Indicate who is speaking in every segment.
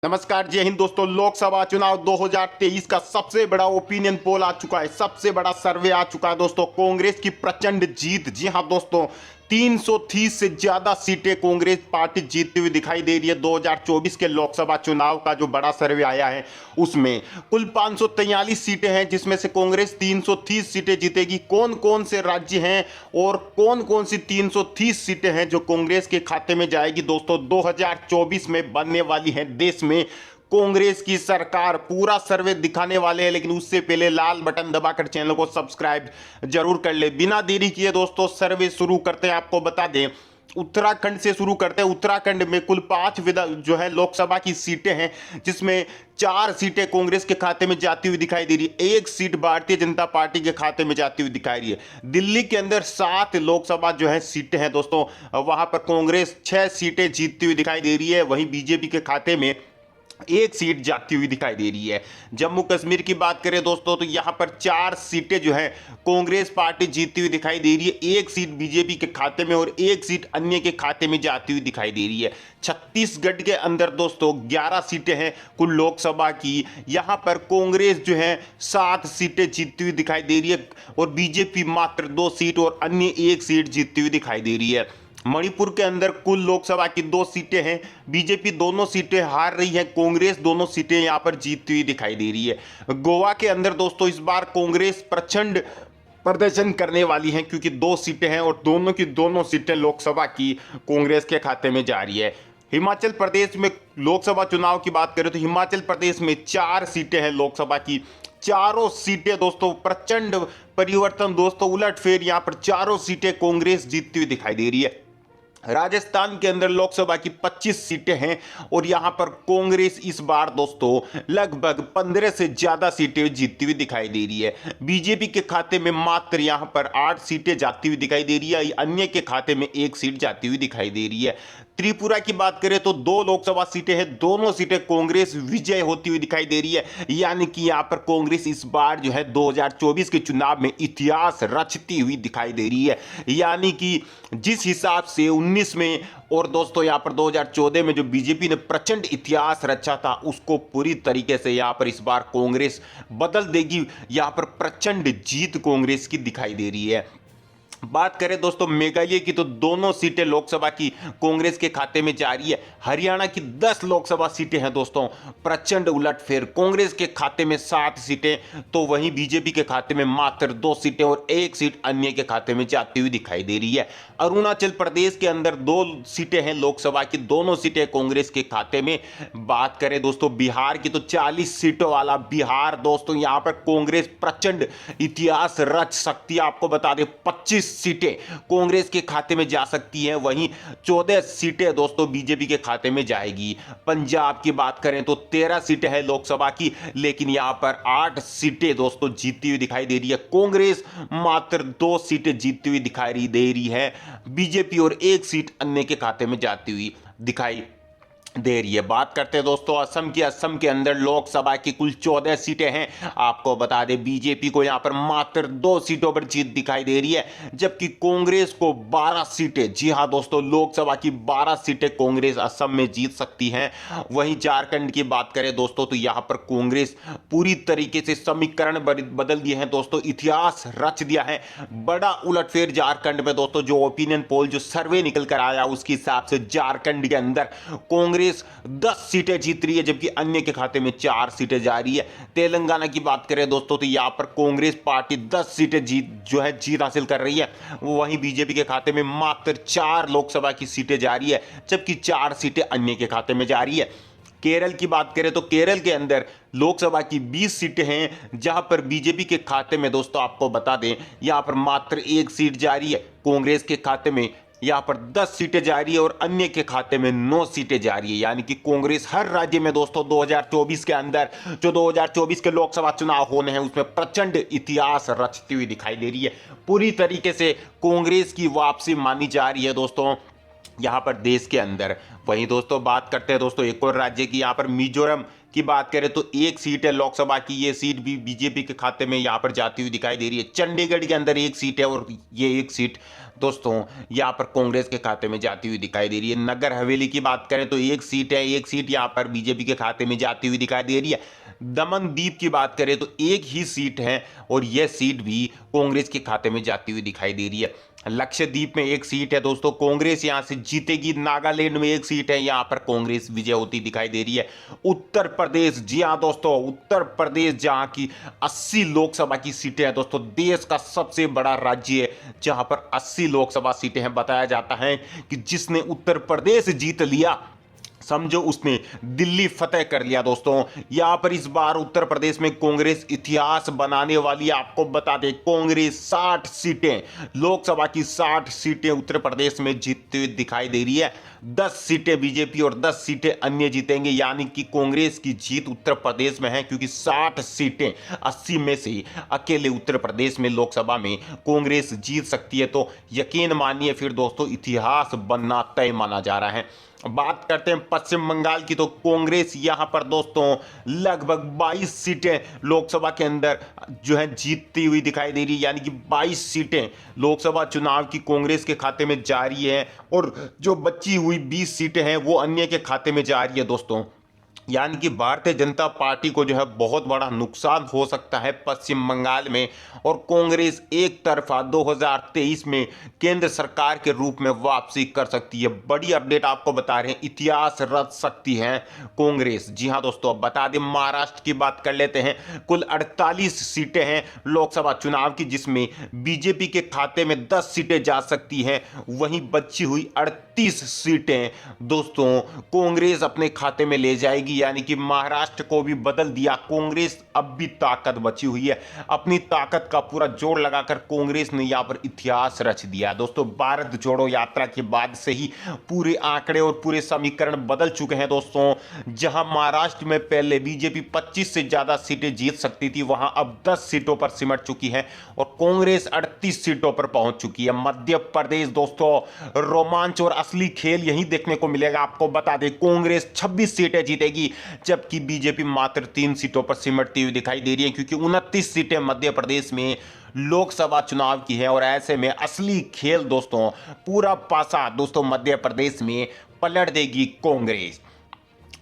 Speaker 1: नमस्कार, जय हिंद दोस्तों। लोकसभा चुनाव 2023 का सबसे बड़ा ओपिनियन पोल आ चुका है, सबसे बड़ा सर्वे आ चुका है दोस्तों। कांग्रेस की प्रचंड जीत। जी हां दोस्तों, 330 से ज्यादा सीटें कांग्रेस पार्टी जीतती हुई दिखाई दे रही है। 2024 के लोकसभा चुनाव का जो बड़ा सर्वे आया है उसमें कुल 543 सीटें हैं, जिसमें से कांग्रेस 330 सीटें जीतेगी। कौन कौन से राज्य हैं और कौन कौन सी 330 सीटें हैं जो कांग्रेस के खाते में जाएगी दोस्तों, 2024 में बनने वाली है देश में कांग्रेस की सरकार। पूरा सर्वे दिखाने वाले हैं, लेकिन उससे पहले लाल बटन दबाकर चैनल को सब्सक्राइब जरूर कर ले। बिना देरी किए दोस्तों सर्वे शुरू करते हैं। आपको बता दें, उत्तराखंड से शुरू करते हैं। उत्तराखंड में कुल 5 जो है लोकसभा की सीटें हैं, जिसमें 4 सीटें कांग्रेस के खाते में जाती हुई दिखाई दे रही है, 1 सीट भारतीय जनता पार्टी के खाते में जाती हुई दिखाई रही है। दिल्ली के अंदर 7 लोकसभा जो है सीटें हैं दोस्तों, वहां पर कांग्रेस 6 सीटें जीतती हुई दिखाई दे रही है। वहीं बीजेपी के खाते में 1 सीट जाती हुई दिखाई दे रही है। जम्मू कश्मीर की बात करें दोस्तों, तो यहां पर 4 सीटें जो है कांग्रेस पार्टी जीतती हुई दिखाई दे रही है, 1 सीट बीजेपी के खाते में और 1 सीट अन्य के खाते में जाती हुई दिखाई दे रही है। छत्तीसगढ़ के अंदर दोस्तों 11 सीटें हैं कुल लोकसभा की। यहां पर कांग्रेस जो है 7 सीटें जीतती हुई दिखाई दे रही है और बीजेपी मात्र 2 सीट और अन्य 1 सीट जीतती हुई दिखाई दे रही है। मणिपुर के अंदर कुल लोकसभा की 2 सीटें हैं, बीजेपी दोनों सीटें हार रही है, कांग्रेस दोनों सीटें यहां पर जीतती हुई दिखाई दे रही है। गोवा के अंदर दोस्तों इस बार कांग्रेस प्रचंड प्रदर्शन करने वाली है, क्योंकि 2 सीटें हैं और दोनों की दोनों सीटें लोकसभा की कांग्रेस के खाते में जा रही है। हिमाचल प्रदेश में लोकसभा चुनाव की बात करें तो हिमाचल प्रदेश में 4 सीटें हैं लोकसभा की। चारों सीटें दोस्तों प्रचंड परिवर्तन दोस्तों, उलटफेर यहां पर चारों सीटें कांग्रेस जीतती हुई दिखाई दे रही है। राजस्थान के अंदर लोकसभा की 25 सीटें हैं और यहां पर कांग्रेस इस बार दोस्तों लगभग 15 से ज्यादा सीटें जीतती हुई दिखाई दे रही है। बीजेपी के खाते में मात्र यहां पर 8 सीटें जाती हुई दिखाई दे रही है, अन्य के खाते में 1 सीट जाती हुई दिखाई दे रही है। त्रिपुरा की बात करें तो 2 लोकसभा सीटें हैं, दोनों सीटें कांग्रेस विजय होती हुई दिखाई दे रही है। यानी कि यहां पर कांग्रेस इस बार जो है 2024 के चुनाव में इतिहास रचती हुई दिखाई दे रही है। यानी कि जिस हिसाब से 19 में और दोस्तों यहां पर 2014 में जो बीजेपी ने प्रचंड इतिहास रचा था, उसको पूरी तरीके से यहां पर इस बार कांग्रेस बदल देगी। यहां पर प्रचंड जीत कांग्रेस की दिखाई दे रही है। बात करें दोस्तों मेघालय की, तो दोनों सीटें लोकसभा की कांग्रेस के खाते में जा रही है। हरियाणा की 10 लोकसभा सीटें हैं दोस्तों, प्रचंड उलटफेर, कांग्रेस के खाते में 7 सीटें तो वहीं बीजेपी के खाते में मात्र 2 सीटें और 1 सीट अन्य के खाते में जाती हुई दिखाई दे रही है। अरुणाचल प्रदेश के अंदर 2 सीटें हैं लोकसभा की, दोनों सीटें कांग्रेस के खाते में। बात करें दोस्तों बिहार की, तो 40 सीटों वाला बिहार दोस्तों, यहां पर कांग्रेस प्रचंड इतिहास रच सकती है। आपको बता दें 25 सीटें कांग्रेस के खाते में जा सकती हैं, वहीं 14 सीटें दोस्तों बीजेपी के खाते में जाएगी। पंजाब की बात करें तो 13 सीटें हैं लोकसभा की, लेकिन यहां पर 8 सीटें दोस्तों जीतती हुई दिखाई दे रही है। कांग्रेस मात्र 2 सीटें जीतती हुई दिखाई दे रही है, बीजेपी और 1 सीट अन्य के खाते में जाती हुई दिखाई दे रही है। बात करते हैं दोस्तों असम की। असम के अंदर लोकसभा की कुल 14 सीटें हैं। आपको बता दें बीजेपी को यहां पर मात्र 2 सीटों पर जीत दिखाई दे रही है, जबकि कांग्रेस को 12 सीटें, जी हां दोस्तों, लोकसभा की 12 सीटें कांग्रेस असम में जीत सकती हैं। वहीं झारखंड की बात करें दोस्तों, तो यहां पर कांग्रेस पूरी तरीके से समीकरण बदल दिए हैं दोस्तों, इतिहास रच दिया है। बड़ा उलटफेर झारखंड में दोस्तों, जो ओपिनियन पोल जो सर्वे निकल कर आया उसके हिसाब से झारखंड के अंदर कांग्रेस 10 सीटें जीत रही है, जबकि अन्य के खाते में 4 सीटें जा रही है। तेलंगाना की बात करें दोस्तों, तो यहां पर कांग्रेस पार्टी 10 सीटें जीत हासिल कर रही है, वहीं बीजेपी के खाते में मात्र 4 लोकसभा की सीटें जा रही है, जबकि 4 सीटें अन्य के खाते में जा रही है। केरल की बात करें तो केरल के अंदर लोकसभा की 20 सीटें हैं, जहां पर बीजेपी के खाते में दोस्तों आपको बता दें यहां पर मात्र 1 सीट जा रही है, कांग्रेस के खाते में यहां पर 10 सीटें जा रही है और अन्य के खाते में 9 सीटें जा रही है। यानी कि कांग्रेस हर राज्य में दोस्तों 2024 के अंदर जो 2024 के लोकसभा चुनाव होने हैं उसमें प्रचंड इतिहास रचती हुई दिखाई दे रही है। पूरी तरीके से कांग्रेस की वापसी मानी जा रही है दोस्तों। यहाँ पर देश के अंदर। वहीं दोस्तों बात करते हैं दोस्तों एक और राज्य की, यहाँ पर मिजोरम की बात करें तो एक सीट है लोकसभा की, ये सीट भी बीजेपी के खाते में यहाँ पर जाती हुई दिखाई दे रही है। चंडीगढ़ के अंदर एक सीट है और ये एक सीट दोस्तों यहाँ पर कांग्रेस के खाते में जाती हुई दिखाई दे रही है। नगर हवेली की बात करें तो एक सीट है, एक सीट यहाँ पर बीजेपी के खाते में जाती हुई दिखाई दे रही है। दमन दीप की बात करें तो एक ही सीट है और यह सीट भी कांग्रेस के खाते में जाती हुई दिखाई दे रही है। लक्षद्वीप में एक सीट है दोस्तों, कांग्रेस यहां से जीतेगी। नागालैंड में एक सीट है, यहां पर कांग्रेस विजय होती दिखाई दे रही है। उत्तर प्रदेश, जी हां दोस्तों, उत्तर प्रदेश जहां की 80 लोकसभा की सीटें हैं दोस्तों, देश का सबसे बड़ा राज्य है जहां पर 80 लोकसभा सीटें हैं। बताया जाता है कि जिसने उत्तर प्रदेश जीत लिया समझो उसने दिल्ली फतेह कर लिया दोस्तों। यहां पर इस बार उत्तर प्रदेश में कांग्रेस इतिहास बनाने वाली, आपको बता दें कांग्रेस 60 सीटें, लोकसभा की 60 सीटें उत्तर प्रदेश में जीतती हुई दिखाई दे रही है। 10 सीटें बीजेपी और 10 सीटें अन्य जीतेंगे, यानी कि कांग्रेस की जीत उत्तर प्रदेश में है, क्योंकि 60 सीटें 80 में से अकेले उत्तर प्रदेश में लोकसभा में कांग्रेस जीत सकती है। तो यकीन मानिए फिर दोस्तों इतिहास बनना तय माना जा रहा है। बात करते हैं पश्चिम बंगाल की, तो कांग्रेस यहां पर दोस्तों लगभग 22 सीटें लोकसभा के अंदर जो है जीतती हुई दिखाई दे रही है, यानी कि 22 सीटें लोकसभा चुनाव की कांग्रेस के खाते में जा रही है और जो बची हुई 20 सीटें हैं वो अन्य के खाते में जा रही है दोस्तों। यानी कि भारतीय जनता पार्टी को जो है बहुत बड़ा नुकसान हो सकता है पश्चिम बंगाल में, और कांग्रेस एक तरफा 2023 में केंद्र सरकार के रूप में वापसी कर सकती है। बड़ी अपडेट आपको बता रहे हैं, इतिहास रच सकती है कांग्रेस। जी हां दोस्तों, अब बता दें महाराष्ट्र की बात कर लेते हैं। कुल 48 सीटें हैं लोकसभा चुनाव की, जिसमें बीजेपी के खाते में 10 सीटें जा सकती हैं। वहीं बची हुई 38 सीटें दोस्तों कांग्रेस अपने खाते में ले जाएगी, यानी कि महाराष्ट्र को भी बदल दिया। कांग्रेस अब भी ताकत बची हुई है, अपनी ताकत का पूरा जोर लगाकर कांग्रेस ने यहां पर इतिहास रच दिया दोस्तों। भारत जोड़ो यात्रा के बाद से ही पूरे आंकड़े और पूरे समीकरण बदल चुके हैं दोस्तों। जहां महाराष्ट्र में पहले बीजेपी 25 से ज्यादा सीटें जीत सकती थी, वहां अब 10 सीटों पर सिमट चुकी है और कांग्रेस 38 सीटों पर पहुंच चुकी है। मध्य प्रदेश दोस्तों रोमांच और असली खेल यही देखने को मिलेगा। आपको बता दें कांग्रेस 26 सीटें जीतेगी, जबकि बीजेपी मात्र 3 सीटों पर सिमटती हुई दिखाई दे रही है, क्योंकि 29 सीटें मध्य प्रदेश में लोकसभा चुनाव की है। और ऐसे में असली खेल दोस्तों पूरा पासा दोस्तों मध्य प्रदेश में पलट देगी कांग्रेस।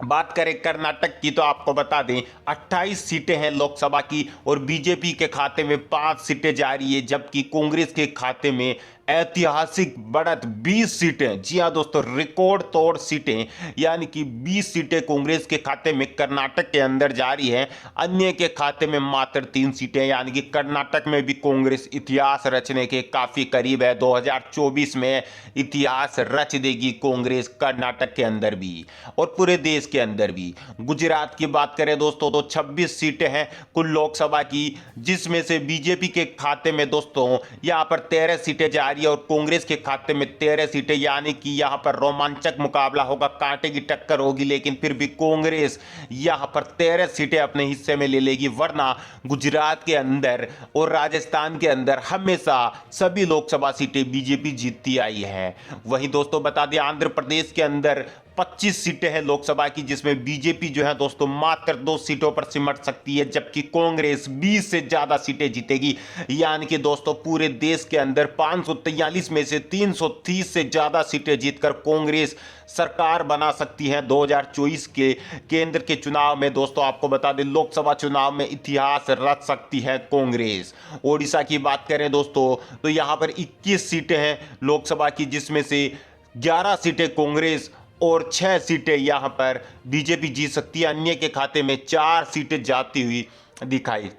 Speaker 1: बात करें कर्नाटक की, तो आपको बता दें 28 सीटें हैं लोकसभा की और बीजेपी के खाते में 5 सीटें जा रही है, जबकि कांग्रेस के खाते में ऐतिहासिक बढ़त 20 सीटें, जी हां दोस्तों रिकॉर्ड तोड़ सीटें, यानी कि 20 सीटें कांग्रेस के खाते में कर्नाटक के अंदर जा रही है। अन्य के खाते में मात्र 3 सीटें, यानी कि कर्नाटक में भी कांग्रेस इतिहास रचने के काफी करीब है। 2024 में इतिहास रच देगी कांग्रेस कर्नाटक के अंदर भी और पूरे देश के अंदर भी। गुजरात की बात करें दोस्तों तो 26 सीटें हैं कुल लोकसभा की, जिसमें से बीजेपी के खाते में दोस्तों यहां पर 13 सीटें जा रही है और कांग्रेस के खाते में 13 सीटें, यानी कि यहां पर रोमांचक मुकाबला होगा, कांटे की टक्कर होगी। लेकिन फिर भी कांग्रेस यहां पर 13 सीटें अपने हिस्से में ले लेगी, वरना गुजरात के अंदर और राजस्थान के अंदर हमेशा सभी लोकसभा सीटें बीजेपी जीतती आई है। वहीं दोस्तों बता दें आंध्र प्रदेश के अंदर 25 सीटें हैं लोकसभा की, जिसमें बीजेपी जो है दोस्तों मात्र 2 सीटों पर सिमट सकती है, जबकि कांग्रेस 20 से ज्यादा सीटें जीतेगी। यानी कि दोस्तों पूरे देश के अंदर 543 में से 330 से ज्यादा सीटें जीतकर कांग्रेस सरकार बना सकती है 2024 के केंद्र के चुनाव में। दोस्तों आपको बता दें लोकसभा चुनाव में इतिहास रच सकती है कांग्रेस। ओडिशा की बात करें दोस्तों तो यहां पर 21 सीटें हैं लोकसभा की, जिसमें से 11 सीटें कांग्रेस और 6 सीटें यहां पर बीजेपी जीत सकती है। अन्य के खाते में 4 सीटें जाती हुई दिखाई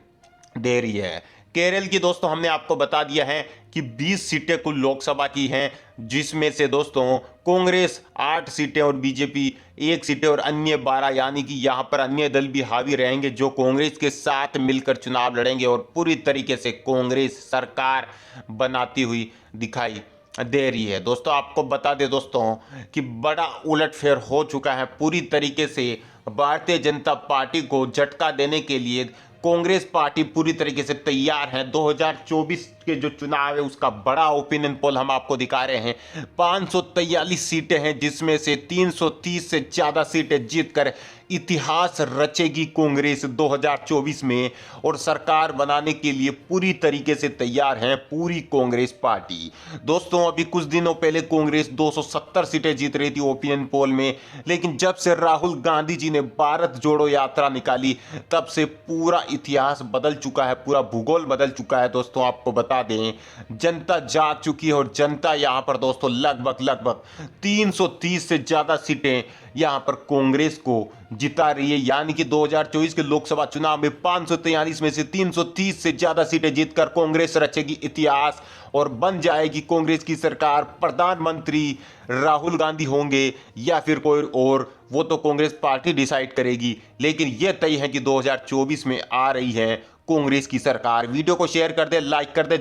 Speaker 1: दे रही है। केरल की दोस्तों हमने आपको बता दिया है कि 20 सीटें कुल लोकसभा की हैं, जिसमें से दोस्तों कांग्रेस 8 सीटें और बीजेपी 1 सीटें और अन्य 12, यानी कि यहां पर अन्य दल भी हावी रहेंगे जो कांग्रेस के साथ मिलकर चुनाव लड़ेंगे और पूरी तरीके से कांग्रेस सरकार बनाती हुई दिखाई दे रही है। दोस्तों आपको बता दें दोस्तों कि बड़ा उलटफेर हो चुका है। पूरी तरीके से भारतीय जनता पार्टी को झटका देने के लिए कांग्रेस पार्टी पूरी तरीके से तैयार है। 2024 के जो चुनाव है उसका बड़ा ओपिनियन पोल हम आपको दिखा रहे हैं। 543 सीटें हैं जिसमें से 330 से ज्यादा सीटें जीतकर इतिहास रचेगी कांग्रेस 2024 में और सरकार बनाने के लिए पूरी तरीके से तैयार है पूरी कांग्रेस पार्टी। दोस्तों अभी कुछ दिनों पहले कांग्रेस 270 सीटें जीत रही थी ओपिनियन पोल में, लेकिन जब से राहुल गांधी जी ने भारत जोड़ो यात्रा निकाली तब से पूरा इतिहास बदल चुका है, पूरा भूगोल बदल चुका है। दोस्तों आपको बता दें जनता जाग चुकी है और जनता यहां पर दोस्तों लगभग 330 से ज्यादा सीटें यहां पर कांग्रेस को जिता रही है। यानी कि 2024 के लोकसभा चुनाव में 543 में से 330 से ज्यादा सीटें जीतकर कांग्रेस रचेगी इतिहास और बन जाएगी कांग्रेस की सरकार। प्रधानमंत्री राहुल गांधी होंगे या फिर कोई और, वो तो कांग्रेस पार्टी डिसाइड करेगी, लेकिन यह तय है कि 2024 में आ रही है कांग्रेस की सरकार। वीडियो को शेयर कर दे, लाइक कर दे।